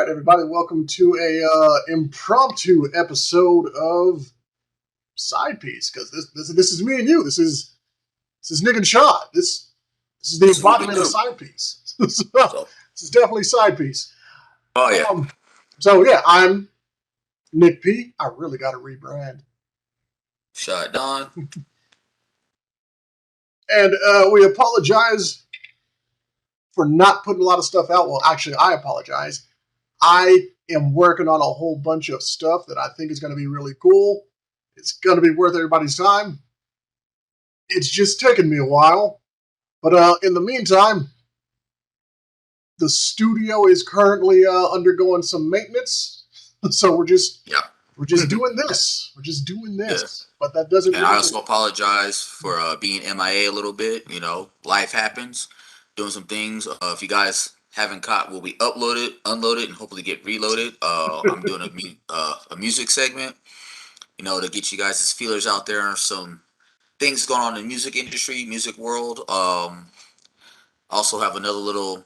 right, everybody, welcome to a impromptu episode of SidePiece. Because this is me and you. This is Nick and Sean. This is the embodiment of SidePiece. This is definitely SidePiece. Oh yeah. So yeah, I'm Nick P. I really got to rebrand. Shot Don. And we apologize for not putting a lot of stuff out. Well, actually, I apologize. I am working on a whole bunch of stuff that I think is going to be really cool. It's going to be worth everybody's time. It's just taken me a while. But in the meantime, the studio is currently undergoing some maintenance. So we're just doing this. We're just doing this. Yeah. But that doesn't And I also apologize for being MIA a little bit. You know, life happens. Doing some things. If you guys haven't caught, will be uploaded, unloaded, and hopefully get reloaded. I'm doing a music segment, you know, to get you guys' feelers out there and some things going on in the music industry, music world. Also have another little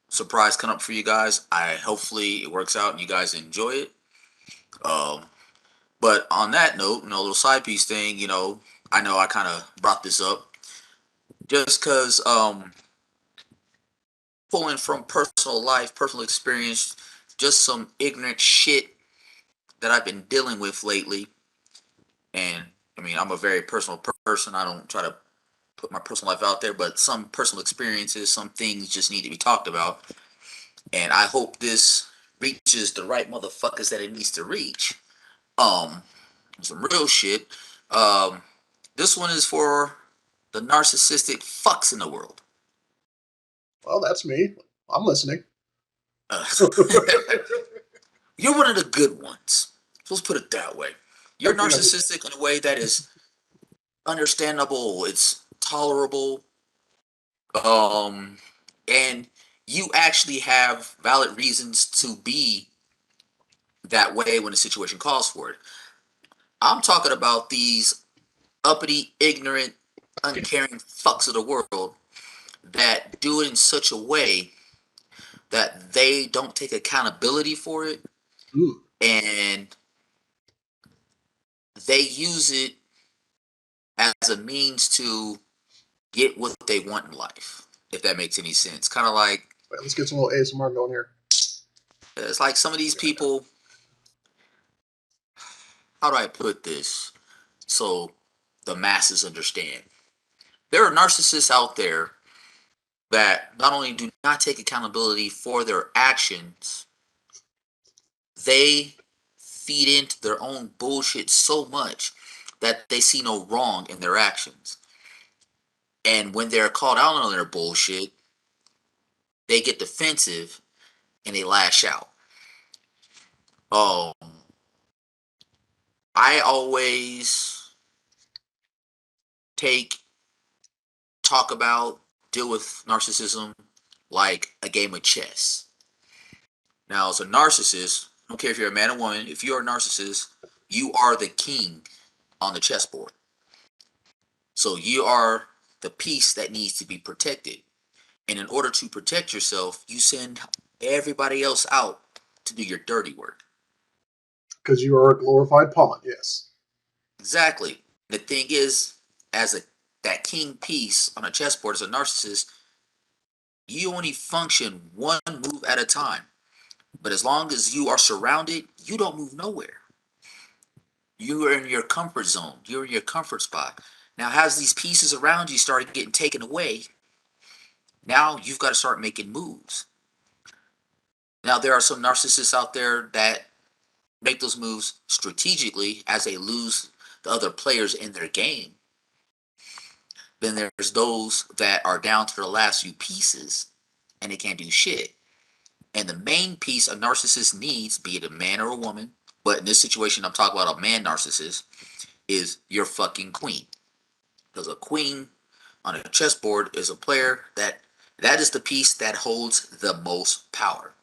surprise coming up for you guys. Hopefully it works out and you guys enjoy it. But on that note, you know, a little side piece thing, you know I kind of brought this up just because pulling from personal life, personal experience, just some ignorant shit that I've been dealing with lately. And I mean, I'm a very personal person. I don't try to put my personal life out there, but some personal experiences, some things just need to be talked about. And I hope this reaches the right motherfuckers that it needs to reach. Some real shit. This one is for the narcissistic fucks in the world. Well, that's me. I'm listening. You're one of the good ones. So let's put it that way. You're narcissistic in a way that is understandable. It's tolerable. And you actually have valid reasons to be that way when the situation calls for it. I'm talking about these uppity, ignorant, uncaring fucks of the world that do it in such a way that they don't take accountability for it. Ooh. And they use it as a means to get what they want in life, if that makes any sense. Kind of like... Wait, let's get some little ASMR going here. It's like some of these people... How do I put this so the masses understand? There are narcissists out there that not only do not take accountability for their actions, they feed into their own bullshit so much that they see no wrong in their actions. And when they're called out on their bullshit, they get defensive and they lash out. I always talk about, deal with narcissism like a game of chess. Now, as a narcissist, I don't care if you're a man or woman, if you're a narcissist, you are the king on the chessboard. So you are the piece that needs to be protected. And in order to protect yourself, you send everybody else out to do your dirty work. Because you are a glorified pawn, yes. Exactly. The thing is, that king piece on a chessboard as a narcissist, you only function one move at a time. But as long as you are surrounded, you don't move nowhere. You are in your comfort zone. You're in your comfort spot. Now, as these pieces around you started getting taken away, now you've got to start making moves. Now, there are some narcissists out there that make those moves strategically as they lose the other players in their game. Then there's those that are down to the last few pieces and they can't do shit. And the main piece a narcissist needs, be it a man or a woman, but in this situation I'm talking about a man narcissist, is your fucking queen. Because a queen on a chessboard is a player that is the piece that holds the most power.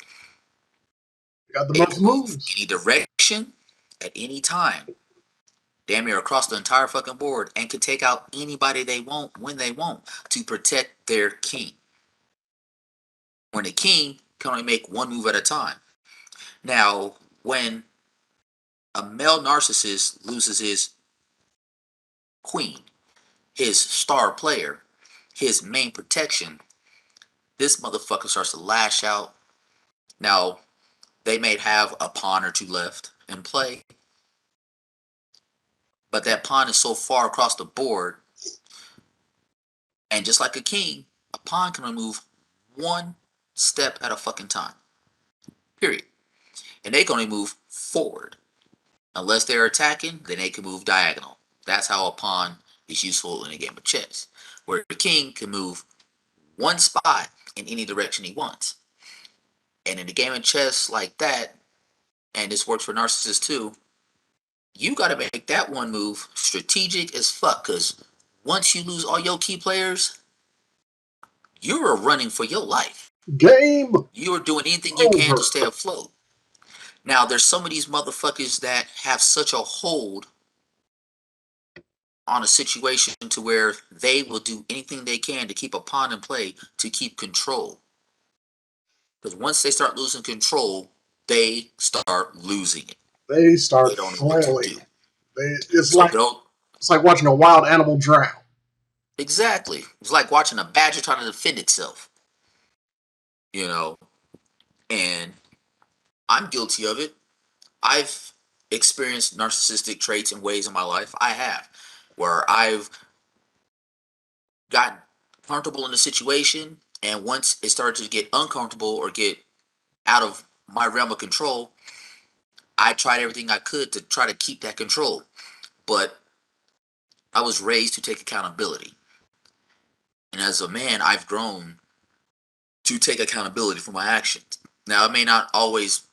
Got the most moves. Any direction at any time. Damn near across the entire fucking board and can take out anybody they want when they want to protect their king. When the king can only make one move at a time. Now, when a male narcissist loses his queen, his star player, his main protection, this motherfucker starts to lash out. Now, they may have a pawn or two left in play, but that pawn is so far across the board, and just like a king, a pawn can only move one step at a fucking time. Period. And they can only move forward. Unless they're attacking, then they can move diagonal. That's how a pawn is useful in a game of chess. Where the king can move one spot in any direction he wants. And in a game of chess like that, and this works for narcissists too, you got to make that one move strategic as fuck. Because once you lose all your key players, you're running for your life. Game You're doing anything you can to over. stay afloat. Now, there's some of these motherfuckers that have such a hold on a situation to where they will do anything they can to keep a pawn in play to keep control. Because once they start losing control, they start losing it. They They start don't know what to flailing. do. It's So like they'll it's like watching a wild animal drown. exactly. It's like watching a badger trying to defend itself. You know, and I'm guilty of it. I've experienced narcissistic traits and ways in my life. I have, where I've gotten comfortable in the situation, and once it started to get uncomfortable or get out of my realm of control, I tried everything I could to try to keep that control. But I was raised to take accountability. And as a man, I've grown to take accountability for my actions. Now, it may not always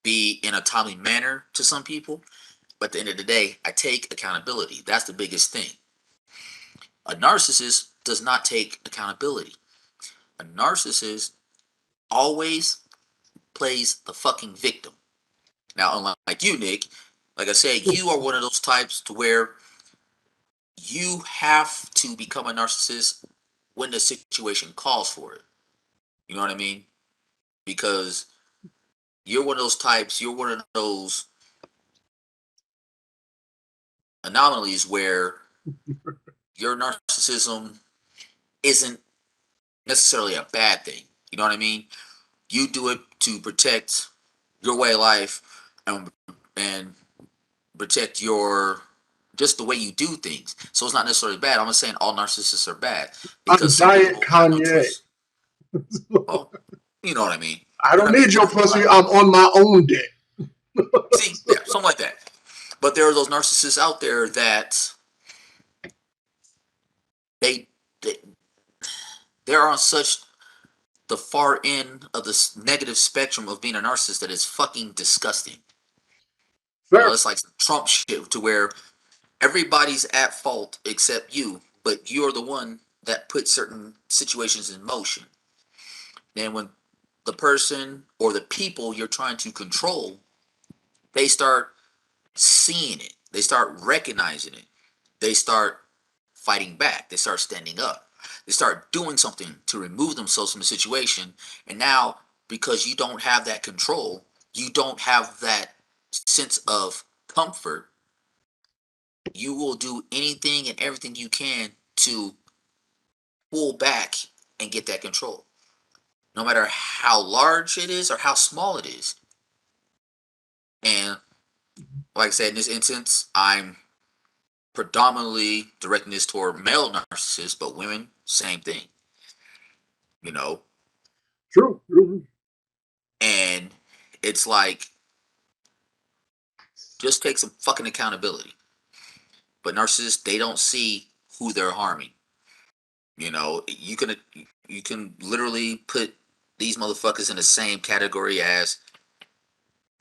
be in a timely manner to some people, but at the end of the day, I take accountability. That's the biggest thing. A narcissist does not take accountability. A narcissist always plays the fucking victim. Now, unlike you, Nick, like I said, you are one of those types to where you have to become a narcissist when the situation calls for it. You know what I mean? Because you're one of those types, you're one of those anomalies where your narcissism isn't necessarily a bad thing. You know what I mean? You do it to protect your way of life and protect your just the way you do things. So it's not necessarily bad. I'm not saying all narcissists are bad I'm because some Diet people have no Kanye. choice. Well, you know what I mean. I don't I mean, need your pussy. I'm on my own dick. see, yeah, something like that. But there are those narcissists out there that they, they they're on such the far end of this negative spectrum of being a narcissist that is fucking disgusting. You know, Fair. it's like Trump shit to where everybody's at fault except you, but you're the one that put certain situations in motion. Then when the person or the people you're trying to control, they start seeing it, they start recognizing it, they start fighting back, they start standing up, they start doing something to remove themselves from the situation. And now, because you don't have that control, you don't have that sense of comfort, you will do anything and everything you can to pull back and get that control, no matter how large it is or how small it is. And like I said, in this instance, I'm predominantly directing this toward male narcissists, but women, same thing, you know? True. True. And it's like, just take some fucking accountability. But narcissists, they don't see who they're harming. You know, you can literally put these motherfuckers in the same category as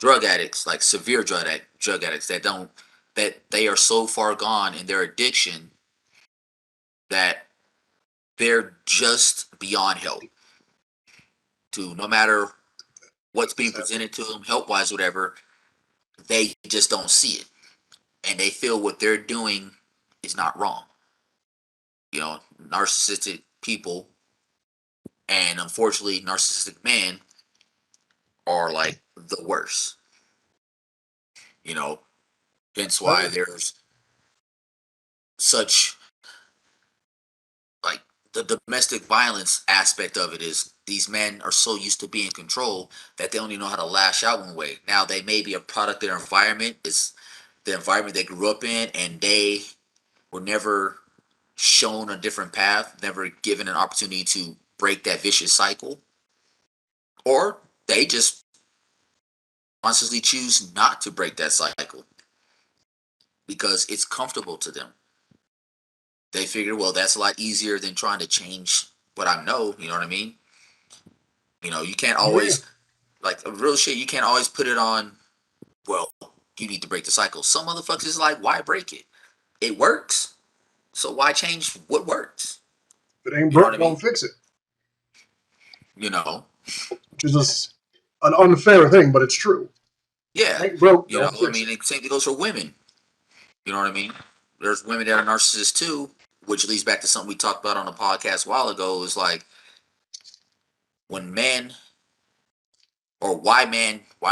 drug addicts, like severe drug addicts that they are so far gone in their addiction that they're just beyond help. To no matter what's being presented to them, help wise, whatever, they just don't see it, and they feel what they're doing is not wrong. You know, narcissistic people and unfortunately narcissistic men are like the worse. You know, hence That why is there's such like the domestic violence aspect of it is these men are so used to being in control that they only know how to lash out one way. Now they may be a product of their environment. It's the environment they grew up in, and they were never shown a different path, never given an opportunity to break that vicious cycle, or they just consciously choose not to break that cycle because it's comfortable to them. They figure, well, that's a lot easier than trying to change what I know. You know what I mean? You can't yeah, always like real shit. You can't always put it on. Well, you need to break the cycle. Some motherfuckers is like, why break it? It works, so why change what works? if it ain't You know what broke, I mean? don't fix it. You know, Which is just an unfair thing, but it's true. If yeah. it ain't broke, You know, don't I fix mean, it. the same thing goes for women. You know what I mean? There's women that are narcissists too, which leads back to something we talked about on the podcast a while ago. Is like when men or why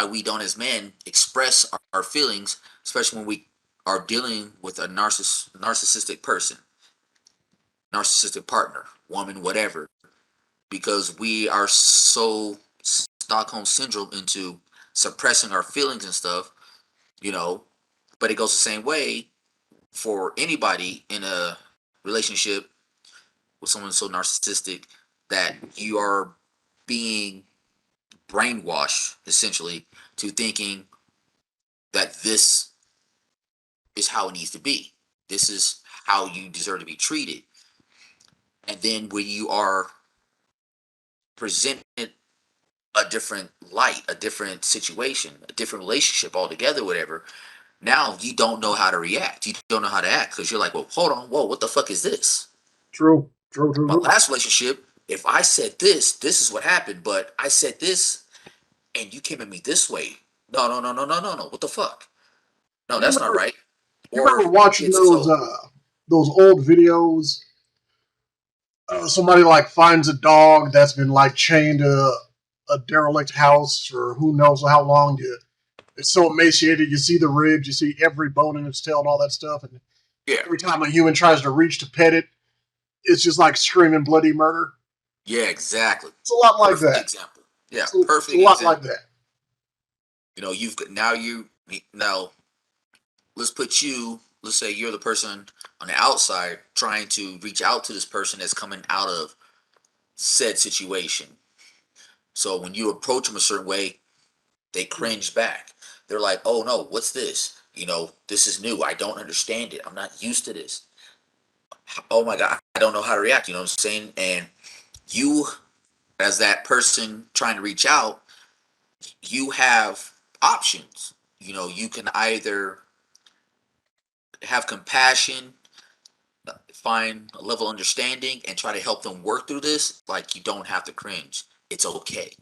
we don't as men express our feelings, especially when we are dealing with a narcissistic person, narcissistic partner, woman, whatever, because we are so Stockholm syndrome into suppressing our feelings and stuff, you know. But it goes the same way for anybody in a relationship with someone so narcissistic that you are being brainwashed essentially to thinking that this is how it needs to be. This is how you deserve to be treated. And then when you are presented a different light, a different situation, a different relationship altogether, whatever, now you don't know how to react. You don't know how to act because you're like, well, hold on, whoa, what the fuck is this? True, true, true, My true. last relationship, if I said this is what happened, but I said this and you came at me this way. No, no, no, no, no, no, no. What the fuck? No, You that's not remember? right. You Or remember watching it's so. those old videos? Somebody like finds a dog that's been like chained to a derelict house or who knows how long. It's so emaciated. You see the ribs, you see every bone in its tail and all that stuff. And Yeah, every time a human tries to reach to pet it, it's just like screaming bloody murder. yeah, exactly. It's a lot like Perfect that. example. Yeah, It's a perfect lot like example. that. You've got now. Let's put you. Let's say you're the person on the outside trying to reach out to this person that's coming out of said situation. So when you approach them a certain way, they cringe back. They're like, "Oh no, what's this? This is new. I don't understand it. I'm not used to this. Oh my god, I don't know how to react." You know what I'm saying? And you, as that person trying to reach out, you have options. You can either have compassion, find a level of understanding, and try to help them work through this. Like, you don't have to cringe. It's okay.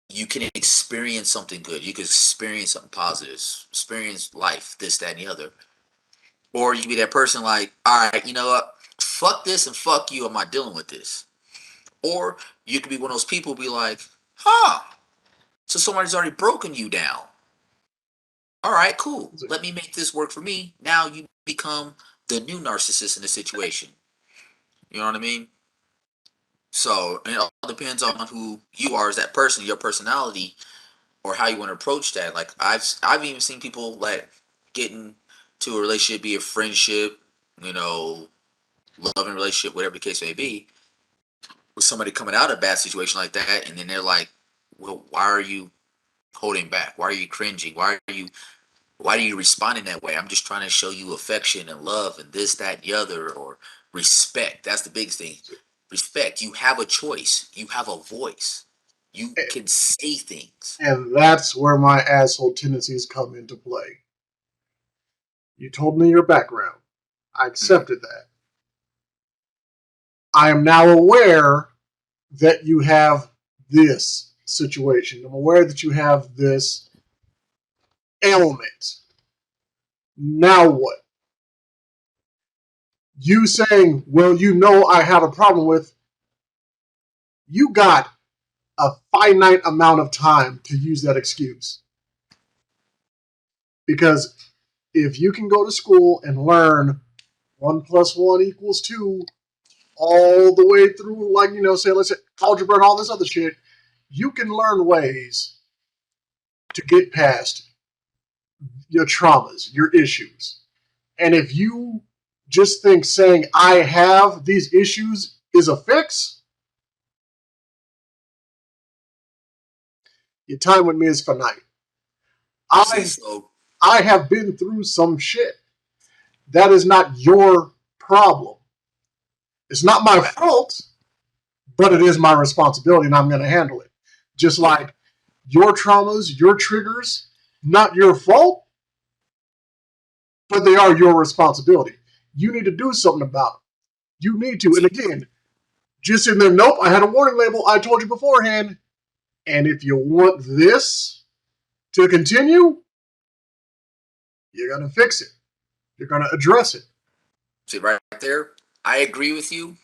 You can experience something good. You can experience something positive, experience life, this, that, and the other. Or you can be that person like, all right, you know what? Fuck this and fuck you. I'm not dealing with this. Or you could be one of those people be like, huh, so somebody's already broken you down. All right, cool. Let me make this work for me. Now you become the new narcissist in the situation. You know what I mean? So it all depends on who you are as that person, your personality, or how you want to approach that. Like I've even seen people like getting to a relationship, be a friendship, you know, loving relationship, whatever the case may be, with somebody coming out of a bad situation like that, and then they're like, "Well, why are you holding back? Why are you cringing? Why are you responding that way? I'm just trying to show you affection and love and this, that, and the other, or respect." That's the biggest thing. Respect. You have a choice. You have a voice. You can say things. And that's where my asshole tendencies come into play. You told me your background. I Mhm. accepted that. I am now aware that you have this situation. I'm aware that you have this ailment. Now what? You saying, well, I have a problem with, you got a finite amount of time to use that excuse. Because if you can go to school and learn 1 + 1 = 2 all the way through, like, say, let's say algebra and all this other shit, you can learn ways to get past your traumas, your issues. And if you just think saying, I have these issues is a fix, your time with me is finite. I have been through some shit. That is not your problem. It's not my fault, but it is my responsibility, and I'm going to handle it. Just like your traumas, your triggers, not your fault, but they are your responsibility. You need to do something about them. You need to. And again, just in there, nope, I had a warning label. I told you beforehand. And if you want this to continue, you're going to fix it. You're going to address it. See, right there, I agree with you.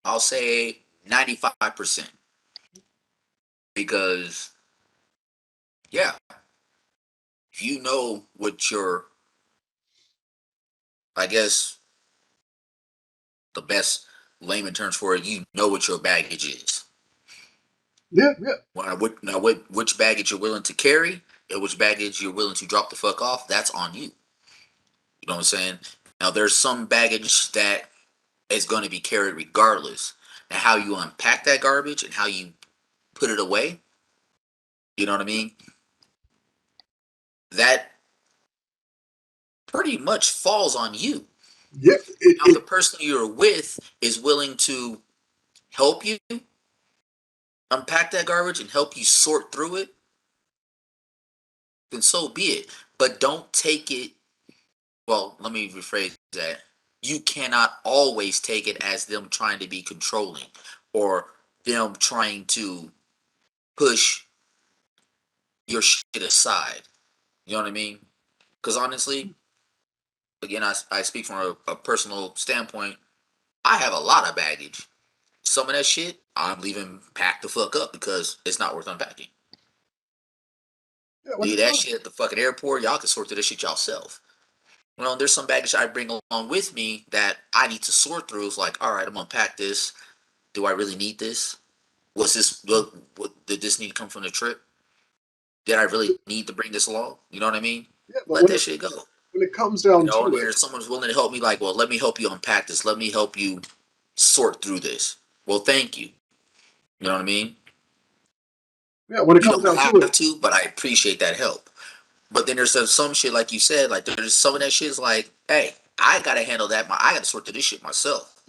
I'll say 95%. Because, yeah, if you know what your, I guess, the best layman terms for it, you know what your baggage is. Yeah. Now, which baggage you're willing to carry and which baggage you're willing to drop the fuck off, that's on you. You know what I'm saying? Now, there's some baggage that is going to be carried regardless. And how you unpack that garbage and how you put it away, you know what I mean? That pretty much falls on you. Yeah. Now, if the person you're with is willing to help you unpack that garbage and help you sort through it, then so be it. But don't take it. Well, let me rephrase that. You cannot always take it as them trying to be controlling or them trying to push your shit aside. You know what I mean? Because honestly, again, I speak from a personal standpoint. I have a lot of baggage. Some of that shit, I'm leaving packed the fuck up because it's not worth unpacking. Leave that shit at the fucking airport. Y'all can sort through this shit yourself. Well, there's some baggage I bring along with me that I need to sort through. It's like, all right, I'm gonna unpack this. Do I really need this? Was this what did this need to come from the trip? Did I really need to bring this along? You know what I mean? Yeah, but Let that shit go. When it comes down to And it, if someone's willing to help me, like, well, let me help you unpack this. Let me help you sort through this. Well, thank you. You know what I mean? Yeah, when it You comes don't down have to it, to, but I appreciate that help. But then there's some shit like you said, like there's some of that shit is like, hey, I gotta handle that. I gotta sort through this shit myself.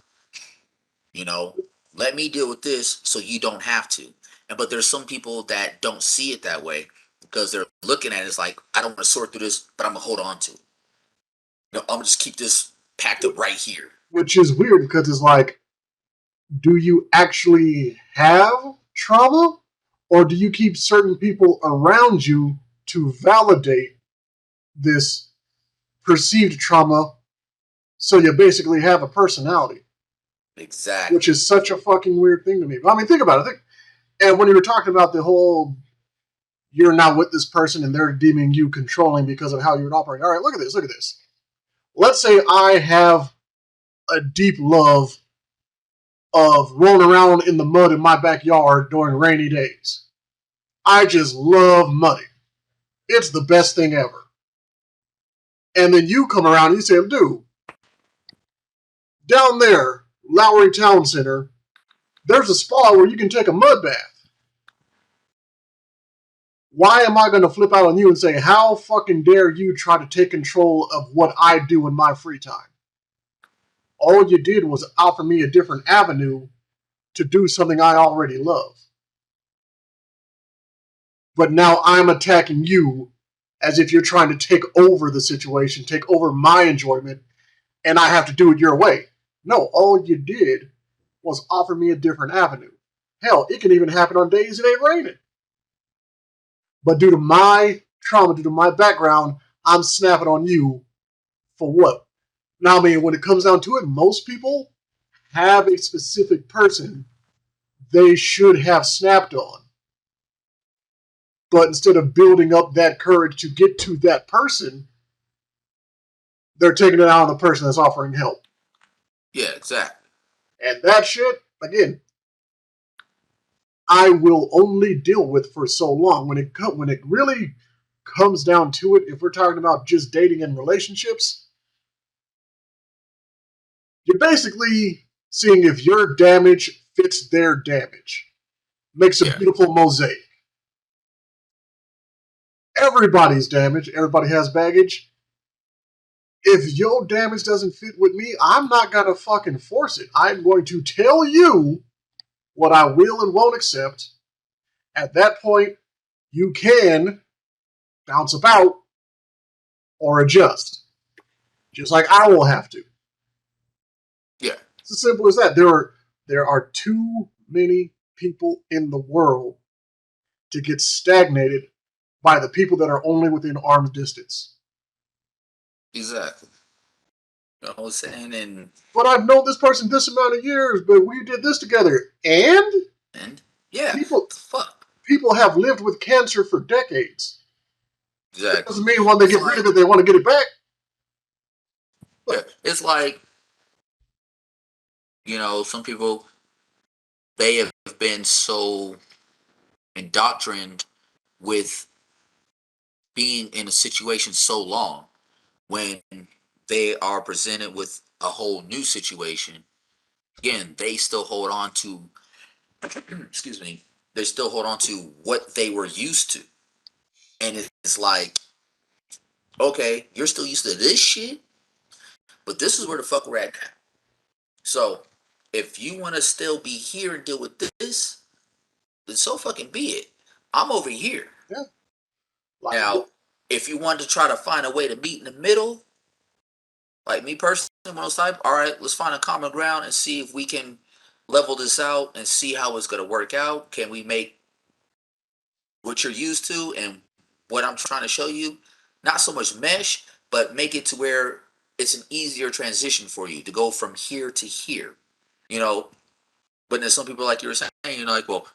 You know, let me deal with this so you don't have to. And but there's some people that don't see it that way because they're looking at it as like, I don't want to sort through this, but I'm gonna hold on to it. You know, I'm gonna just keep this packed up right here. which is weird because it's like, do you actually have trauma, or do you keep certain people around you to validate this perceived trauma? So you basically have a personality. Exactly. Which is such a fucking weird thing to me. I mean, think about it. And when you were talking about the whole, you're not with this person and they're deeming you controlling because of how you would operate. All right, look at this. Look at this. Let's say I have a deep love of rolling around in the mud in my backyard during rainy days. I just love muddy. It's the best thing ever. And then you come around and you say, dude, down there, Lowry Town Center, there's a spot where you can take a mud bath. Why am I going to flip out on you and say, how fucking dare you try to take control of what I do in my free time? All you did was offer me a different avenue to do something I already love. But now I'm attacking you as if you're trying to take over the situation, take over my enjoyment, and I have to do it your way. No, all you did was offer me a different avenue. Hell, it can even happen on days it ain't raining. But due to my trauma, due to my background, I'm snapping on you for what? Now, I mean, when it comes down to it, most people have a specific person they should have snapped on. But instead of building up that courage to get to that person, they're taking it out on the person that's offering help. Yeah, exactly. And that shit, again, I will only deal with for so long. When it really comes down to it, if we're talking about just dating and relationships, you're basically seeing if your damage fits their damage. Makes a Yeah, beautiful mosaic. Everybody's damaged. Everybody has baggage. If your damage doesn't fit with me, I'm not gonna fucking force it. I'm going to tell you what I will and won't accept. At that point, you can bounce about or adjust, just like I will have to. yeah, It's as simple as that. There are too many people in the world to get stagnated by the people that are only within arm's distance. exactly. You know what I'm saying? But I've known this person this amount of years, but we did this together. And And yeah, people fuck. people have lived with cancer for decades. That Exactly. doesn't mean when they It's get rid like of it, they want to get it back. yeah, it's like, you know, some people they have been so indoctrined with being in a situation so long when they are presented with a whole new situation. Again, they still hold on to excuse me, they still hold on to what they were used to. And it's like, okay, you're still used to this shit, but this is where the fuck we're at now. So if you want to still be here and deal with this, then so fucking be it. I'm over here. Yeah, like Now, if you want to try to find a way to meet in the middle, like me personally, when I was like, all right, let's find a common ground and see if we can level this out and see how it's going to work out. Can we make what you're used to and what I'm trying to show you not so much mesh, but make it to where it's an easier transition for you to go from here to here, you know? But then some people, like you were saying, you know, like, well,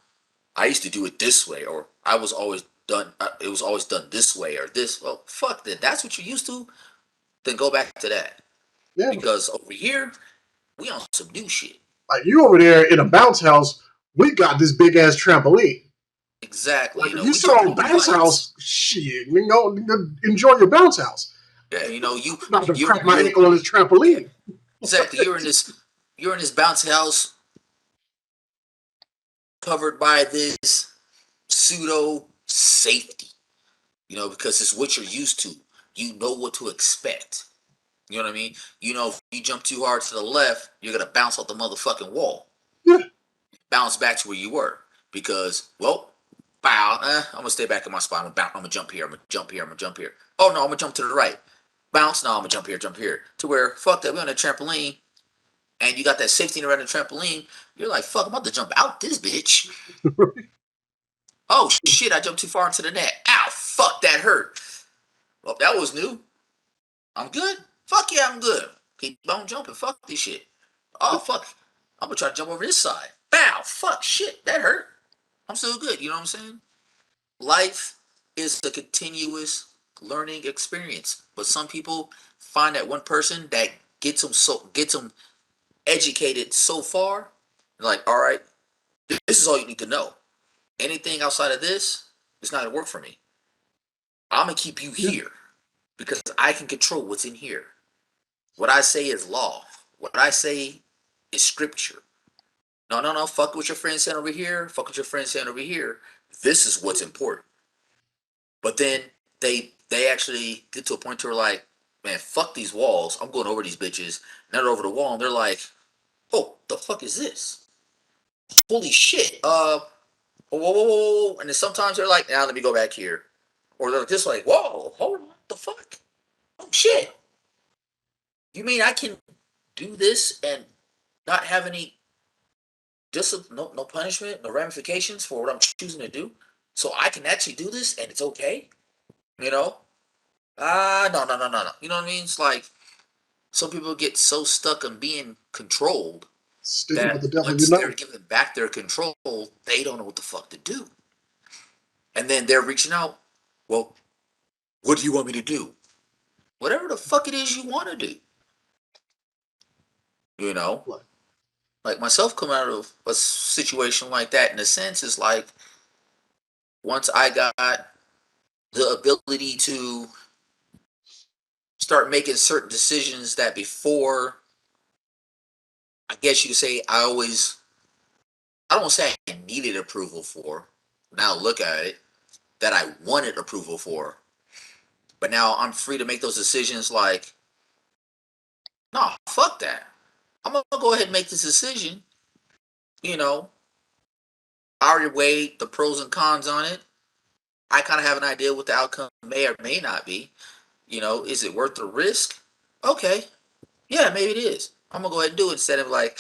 I used to do it this way, or I was always done. It was always done this way, or this. Well, fuck that. That's what you're used to. Then go back to that yeah, because over here we on some new shit. like you over there in a bounce house, we got this big ass trampoline. Exactly. Like You if know, you we sit jumping on over bounce fights. house, shit, you know, enjoy your bounce house. Yeah. You know, I'm about to crack my you're ankle on this yeah. trampoline. Exactly. You're in this bounce house covered by this pseudo safety. You know, because it's what you're used to. You know what to expect. You know what I mean? You know, if you jump too hard to the left, you're gonna bounce off the motherfucking wall. Yeah, Bounce back to where you were because, well, bow. I'm gonna stay back in my spot. I'm gonna jump here. I'm gonna jump here. I'm gonna jump here. Oh no, I'm gonna jump to the right. Bounce. No, I'm gonna jump here. Jump here. To where fuck that. We're on a trampoline, and you got that safety around the trampoline. You're like, fuck. I'm about to jump out this bitch. Oh shit! I jumped too far into the net. Ow! Fuck, that hurt. Well, that was new. I'm good. Fuck yeah, I'm good. Keep on jumping. Fuck this shit. Oh fuck. I'm gonna try to jump over this side. Bow. Fuck shit. That hurt. I'm still good. You know what I'm saying? Life is a continuous learning experience, but some people find that one person that gets them educated so far. Like, all right, this is all you need to know. Anything outside of this is not gonna work for me. I'm gonna keep you yeah, here because I can control what's in here. What I say is law. What I say is scripture. No, no, no. Fuck what your friend saying over here. Fuck what your friend saying over here. This is what's important. But then they actually get to a point where like, man, fuck these walls. I'm going over these bitches. Now they're over the wall and they're like, oh, the fuck is this? Holy shit. Whoa, whoa, whoa, whoa. And then sometimes they're like, now let me go back here. Or they're just like, whoa, hold on, what the fuck? Oh shit. You mean I can do this and not have any discipline, no punishment, no ramifications for what I'm choosing to do? So I can actually do this and it's okay? You know? No, no, no, no, no. You know what I mean? It's like some people get so stuck on being controlled Sticking with that the devil, you once they're know. given back their control, they don't know what the fuck to do. And then they're reaching out, well, what do you want me to do? Whatever the fuck it is you want to do. You know? Like, Like myself coming out of a situation like that in a sense is like once I got the ability to start making certain decisions that before I guess you could say I don't want to say I needed approval for. Now look at it, that I wanted approval for. But now I'm free to make those decisions like, nah, fuck that. I'm gonna go ahead and make this decision. You know, I already weighed the pros and cons on it. I kind of have an idea what the outcome may or may not be. You know, is it worth the risk? Okay, yeah, maybe it is. I'm gonna go ahead and do it instead of like,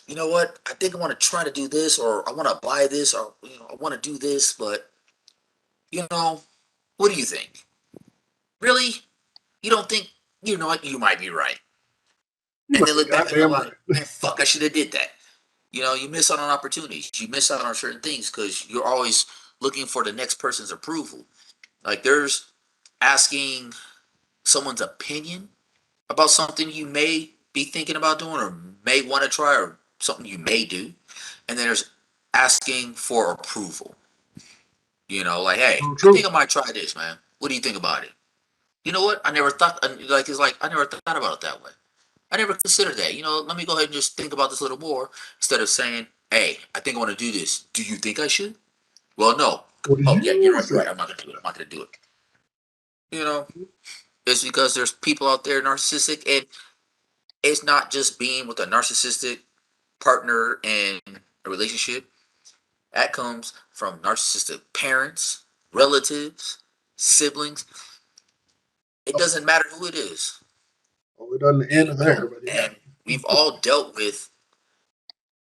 you know what? I think I want to try to do this, or I want to buy this, or I want to do this, but what do you think? Really? You don't think? You know what? You might be right. you And might then be look back and I'm goddamn like, right. man, fuck, I should have did that. You miss out on opportunities. You miss out on certain things because you're always looking for the next person's approval. Like there's asking someone's opinion about something you may be thinking about doing or may want to try or something you may do. And then there's asking for approval. Like, hey, True, I think true. I might try this, man. What do you think about it? You know what? I never thought, it's like, I never thought about it that way. I never considered that. Let me go ahead and just think about this a little more instead of saying, hey, I think I want to do this. Do you think I should? Well, no. What do Oh, yeah, you're you right. You're right. think? I'm not going to do it. I'm not going to do it. You know, it's because there's people out there narcissistic, and it's not just being with a narcissistic partner in a relationship. That comes from narcissistic parents, relatives, siblings. It Oh, doesn't matter who it is, well, it doesn't end there, but yeah. and we've all dealt with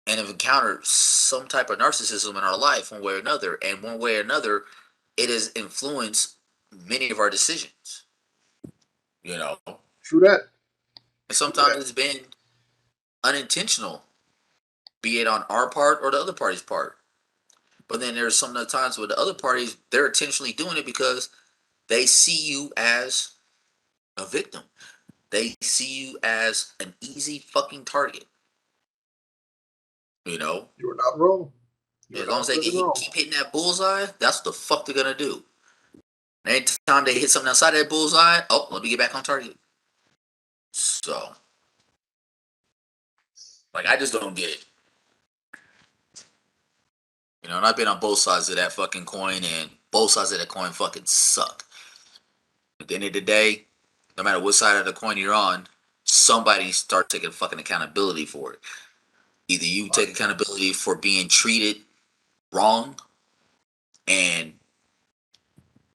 and have encountered some type of narcissism in our life, one way or another, and one way or another, it has influenced many of our decisions. You know, True that. and True sometimes that. it's been unintentional, be it on our part or the other party's part. But then there's some of the times where the other parties they're intentionally doing it because they see you as a victim. They see you as an easy fucking target. You know, You are not wrong. You are as long as not they fucking wrong. keep hitting that bullseye, that's what the fuck they're gonna do. And anytime they hit something outside that bullseye, oh, let me get back on target. So, like, I just don't get it. And I've been on both sides of that fucking coin, and both sides of that coin fucking suck. At the end of the day, no matter what side of the coin you're on, somebody start taking fucking accountability for it. Either you take accountability for being treated wrong, and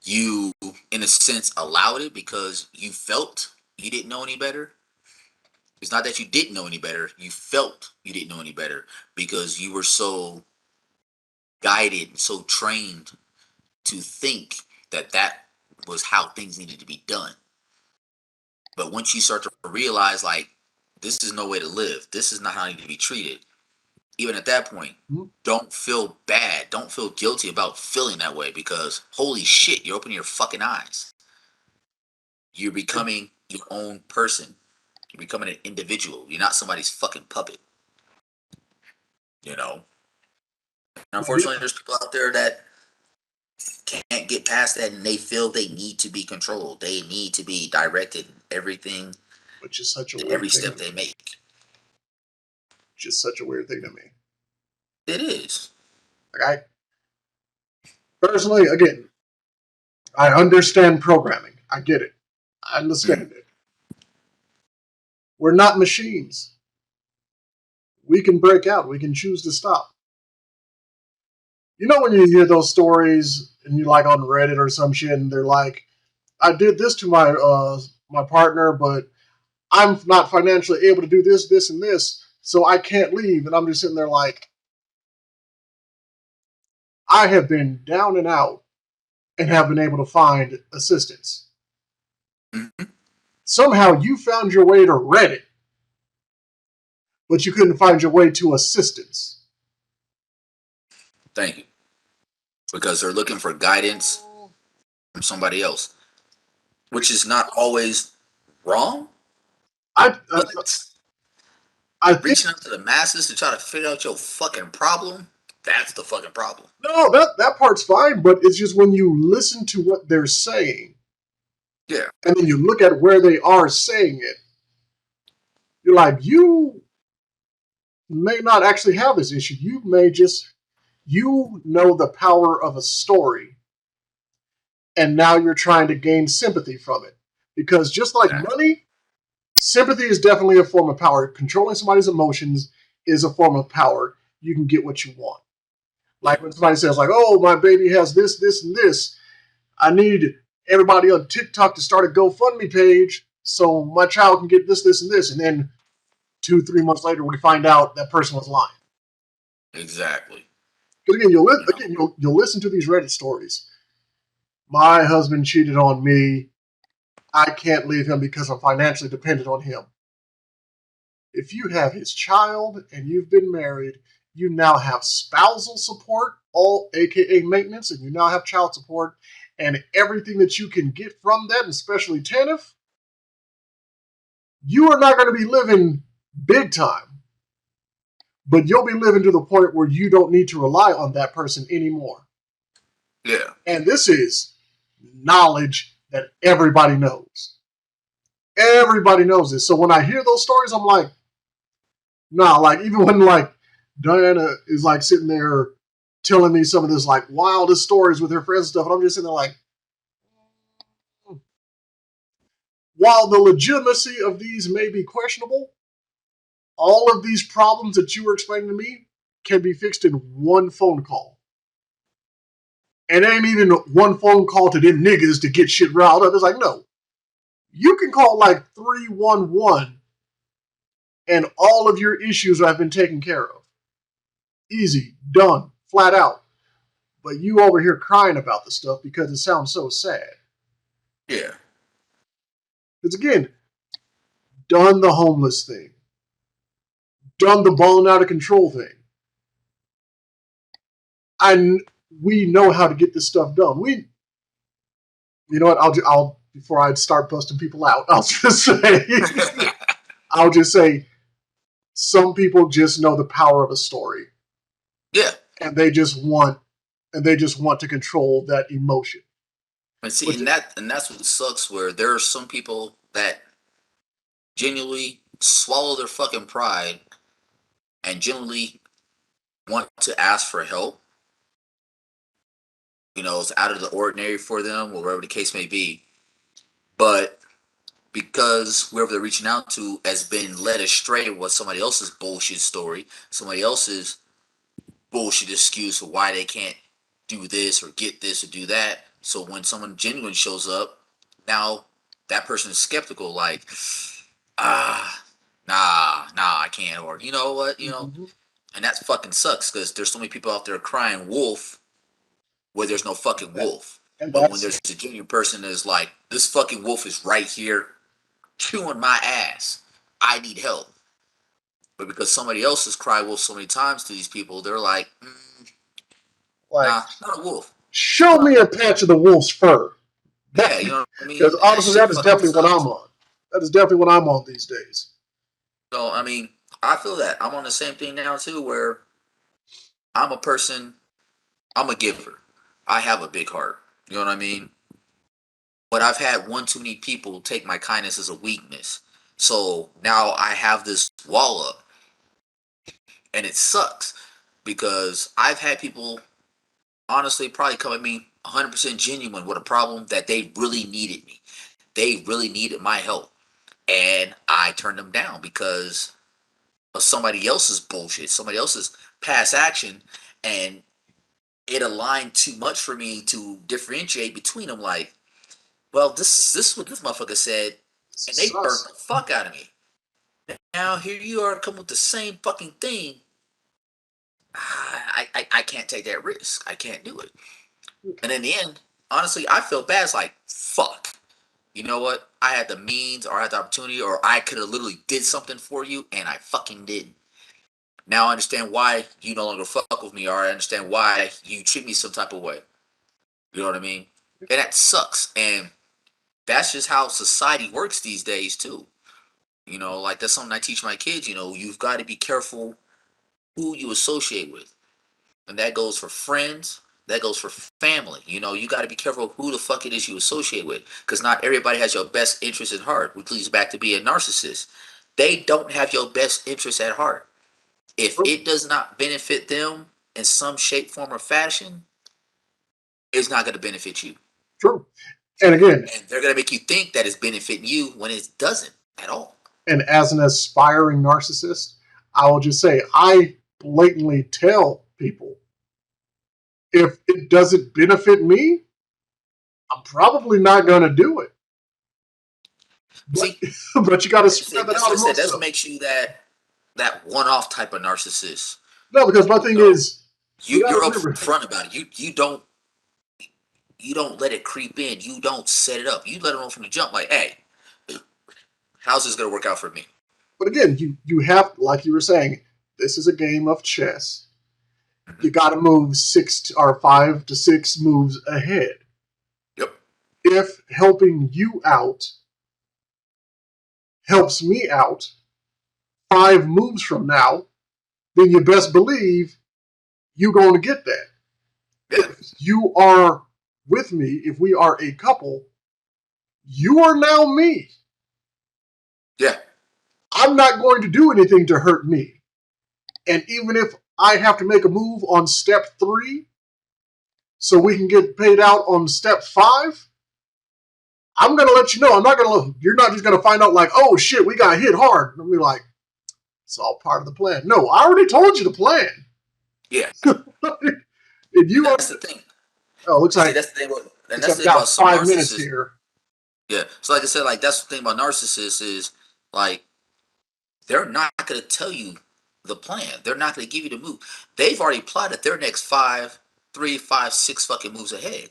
you, in a sense, allowed it because you felt you didn't know any better. It's not that you didn't know any better. You felt you didn't know any better because you were so guided and so trained to think that that was how things needed to be done. But once you start to realize, like, this is no way to live, this is not how I need to be treated, even at that point, Hmm? don't feel bad. Don't feel guilty about feeling that way because holy shit, you're opening your fucking eyes. You're becoming your own person. You're becoming an individual. You're not somebody's fucking puppet. You know? And But yeah, unfortunately, there's people out there that can't get past that and they feel they need to be controlled. They need to be directed in everything, which is such a in weird every thing step to me. they make. Just such a weird thing to me. It is. Like I personally, again, I understand programming. I get it. I Mm. understand it. We're not machines. We can break out. We can choose to stop. When you hear those stories and you like on Reddit or some shit, and they're like, "I did this to my partner, but I'm not financially able to do this, this, and this, so I can't leave." And I'm just sitting there like, I have been down and out and have been able to find assistance. Mm-hmm. Somehow you found your way to Reddit but you couldn't find your way to assistance. Thank you. Because they're looking for guidance from somebody else, which is not always wrong, I I, but I think reaching out to the masses to try to figure out your fucking problem, that's the fucking problem. no, that part's fine, but it's just when you listen to what they're saying Yeah. and then you look at where they are saying it, you're like, you may not actually have this issue. You may just you know the power of a story, and now you're trying to gain sympathy from it. Because just like Exactly. money, sympathy is definitely a form of power. Controlling somebody's emotions is a form of power. You can get what you want. Yeah. Like when somebody says, like, "Oh, my baby has this, this, and this. I need everybody on TikTok to start a GoFundMe page so my child can get this, this, and this." And then 2, 3 months later, we find out that person was lying. Exactly. Because again, You know. you'll listen to these Reddit stories. My husband cheated on me. I can't leave him because I'm financially dependent on him. If you have his child and you've been married, you now have spousal support, all aka maintenance, and you now have child support, and everything that you can get from that, especially TANF, you are not going to be living big time, but you'll be living to the point where you don't need to rely on that person anymore. Yeah. And this is knowledge that everybody knows. Everybody knows this. So when I hear those stories, I'm like, nah, like even when like Diana is like sitting there telling me some of this like wildest stories with her friends and stuff, and I'm just sitting there like, while the legitimacy of these may be questionable, all of these problems that you were explaining to me can be fixed in one phone call. And it ain't even one phone call to them niggas to get shit riled up. It's like, no. You can call like 311 and all of your issues have been taken care of. Easy, done, flat out. But you over here crying about the stuff because it sounds so sad. Yeah. It's again, done the homeless thing, done the balling out of control thing. And we know how to get this stuff done. You know what? I'll before I start busting people out, I'll just say, some people just know the power of a story, Yeah. and they just want to control that emotion. And see, Which and that's what sucks. Where there are some people that genuinely swallow their fucking pride and genuinely want to ask for help. It's out of the ordinary for them, or whatever the case may be. But because whoever they're reaching out to has been led astray with somebody else's bullshit story, somebody else's bullshit excuse for why they can't do this or get this or do that. So when someone genuine shows up, now that person is skeptical, like, ah, nah, I can't, or you know what, mm-hmm. and that fucking sucks because there's so many people out there crying wolf where there's no fucking that, wolf. and But when that's there's a genuine person that's like, this fucking wolf is right here chewing my ass, I need help. But because somebody else has cried wolf so many times to these people, they're like, like, nah, not a wolf. show me a patch of the wolf's fur. Yeah, you know what I Because mean? And that honestly, shit that is fucking definitely what sucks. I'm on. That is definitely what I'm on these days. So, I mean, I feel that. I'm on the same thing now, too, where I'm a person, I'm a giver. I have a big heart. You know what I mean? But I've had one too many people take my kindness as a weakness. So now I have this wall up, and it sucks because I've had people honestly probably come at me 100% genuine with a problem that they really needed me. They really needed my help. And I turned them down because of somebody else's bullshit, somebody else's past action, and it aligned too much for me to differentiate between them. Like, well, this is what this motherfucker said, This and is they burnt sus. the fuck out of me. Now here you are coming with the same fucking thing. I can't take that risk. I can't do it. And in the end, honestly, I feel bad. It's like, fuck. You know what? I had the means or I had the opportunity or I could have literally did something for you and I fucking didn't. Now I understand why you no longer fuck with me, or I understand why you treat me some type of way. You know what I mean? And that sucks. And that's just how society works these days too. You know, like that's something I teach my kids. You know, you've got to be careful who you associate with, and that goes for friends. That goes for family. You know, you got to be careful who the fuck it is you associate with, because not everybody has your best interest at heart. Which leads back to being a narcissist. They don't have your best interest at heart. If True. it does not benefit them in some shape, form, or fashion, it's not going to benefit you. True. And again, And they're going to make you think that it's benefiting you when it doesn't at all. and as an aspiring narcissist, I will just say I blatantly tell people if it doesn't benefit me, I'm probably not going to do it. But See, but you got to like I spread said, that that's what out I said. amongst That's them. what makes you that one-off type of narcissist. No, because my thing No, is, you got to you're remember. upfront about it. You don't let it creep in. You don't set it up. You let it know from the jump. Like, hey, how's this gonna work out for me? But again, you have, like you were saying, this is a game of chess. You Mm-hmm. got to move 5 to 6 moves ahead. Yep. If helping you out helps me out 5 moves from now, then you best believe you're going to get that. Yeah. If you are with me, if we are a couple, you are now me. Yeah. I'm not going to do anything to hurt me. And even if I have to make a move on step 3 so we can get paid out on step 5, I'm going to let you know. You're not just going to find out like, oh shit, we got hit hard. And I'll be like, it's all part of the plan. No, I already told you the plan. Yeah. If And you are, that's the thing. oh, See, that's the thing. And looks that's like the we thing about got some 5 minutes narcissists. here. Yeah. So, like I said, like that's the thing about narcissists is like they're not gonna tell you the plan. They're not gonna give you the move. They've already plotted their next 3, 5, 6 fucking moves ahead.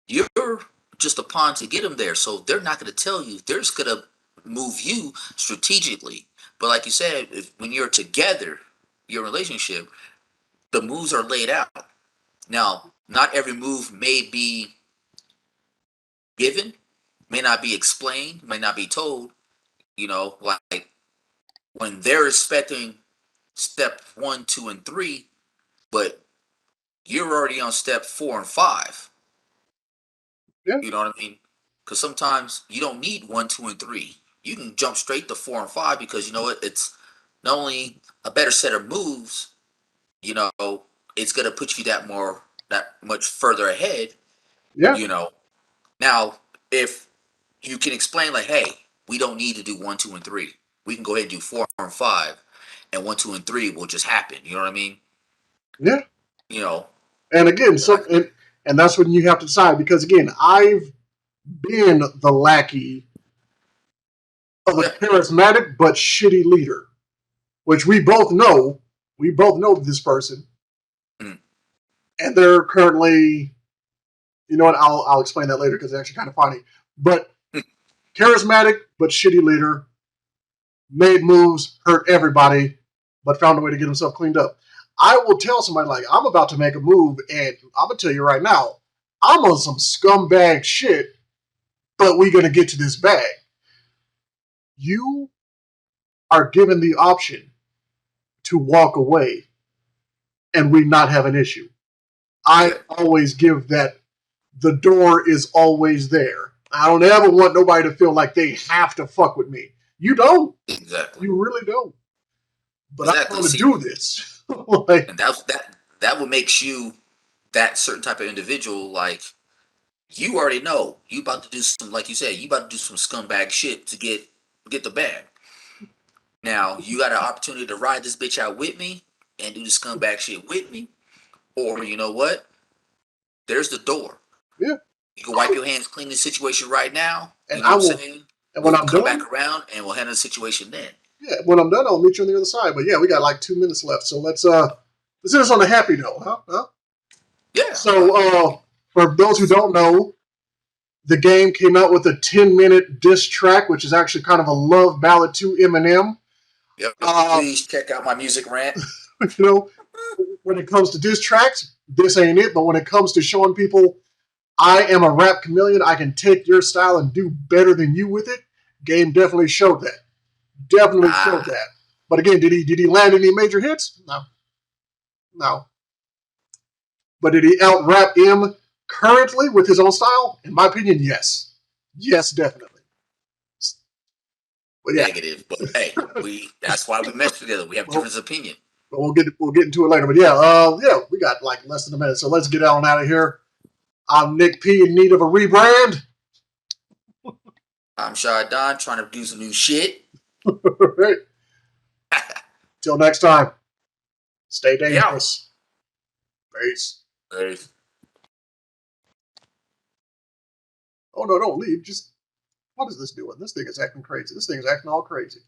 You're just a pawn to get them there. So they're not going to tell you. They're just going to move you strategically. But like you said, when you're together, your relationship, the moves are laid out. Now, not every move may be given, may not be explained, may not be told. You know, like when they're expecting step 1, 2, and 3, but you're already on step 4 and 5. Yeah, You know what I mean? Because sometimes you don't need 1, 2, and 3. You can jump straight to 4 and 5 because you know what? It's not only a better set of moves. You know, it's gonna put you that much further ahead. yeah, You know, now if you can explain like, hey, we don't need to do 1, 2, and 3. We can go ahead and do 4 and 5, and 1, 2, and 3 will just happen. You know what I mean? yeah. You know, And again, like and that's when you have to decide because again, I've been the lackey of a yeah, charismatic but shitty leader, which we both know. We both know this person, mm, and they're currently. You know what? I'll explain that later because it's actually kind of funny. But mm, charismatic but shitty leader, made moves, hurt everybody, but found a way to get himself cleaned up. I will tell somebody like I'm about to make a move, and I'm gonna tell you right now, I'm on some scumbag shit, but we're gonna get to this bag. You are given the option to walk away, and we not have an issue. I yeah, always give that the door is always there. I don't ever want nobody to feel like they have to fuck with me. You don't. exactly, You really don't. But I'm exactly. going to See, do this. Like, and that what makes you that certain type of individual. Like you already know you about to do some, like you said, you about to do some scumbag shit to get the bag. Now you got an opportunity to ride this bitch out with me and do the scumbag shit with me, or you know what? There's the door. yeah. You can wipe your hands clean the situation right now. And You know I what I'm will. saying? And when We'll I'm come back done, around and we'll handle the situation then. yeah. When I'm done, I'll meet you on the other side. But yeah, we got like 2 minutes left, so let's end this on a happy note, huh? Yeah. So for those who don't know, the game came out with a 10-minute diss track, which is actually kind of a love ballad to Eminem. Yep. Uh, Please check out my music rant. you know, when it comes to diss tracks, this ain't it. But when it comes to showing people I am a rap chameleon, I can take your style and do better than you with it, game definitely showed that. Definitely showed Ah, that. But again, did he land any major hits? No. No. But did he out rap M currently with his own style? In my opinion, yes. Yes, definitely. But yeah. negative. But hey, that's why we mesh together. We have Well, difference of opinion. we'll get into it later. But yeah, we got like less than a minute, so let's get on out of here. I'm Nick P in need of a rebrand. I'm Shy Don trying to do some new shit. Right. Till next time, stay Yeah. dangerous. Peace. Peace. Oh no, don't leave. Just what is this doing? This thing is acting crazy. This thing is acting all crazy.